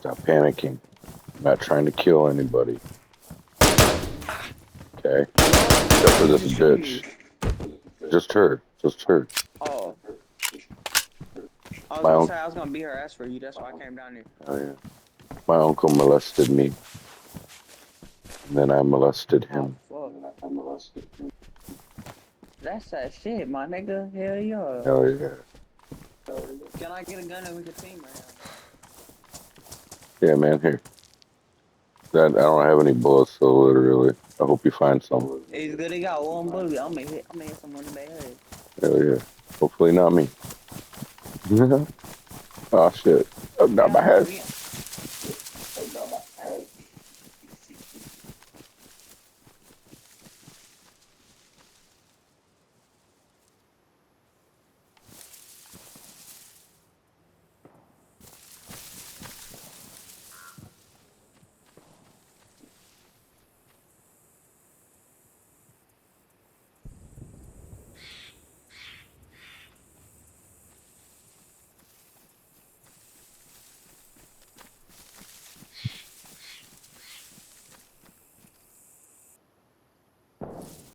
Stop panicking. I'm not trying to kill anybody. Okay? Except for this bitch. Just her. Just her. Oh. I was My gonna uncle. say I was gonna beat her ass for you. That's why I came down here. Oh, yeah. My uncle molested me. And then I molested Oh him. fuck. That's that shit, my nigga. Hell yeah. Hell yeah. Can I get a gun and we can team right Yeah, man, here. That I don't have any bullets, so literally. I hope you find some. now? He's good. He got one bullet. I'm gonna hit someone in the head. Hell yeah. Hopefully not me. Oh shit. Oh, got my Damn, bro. head. We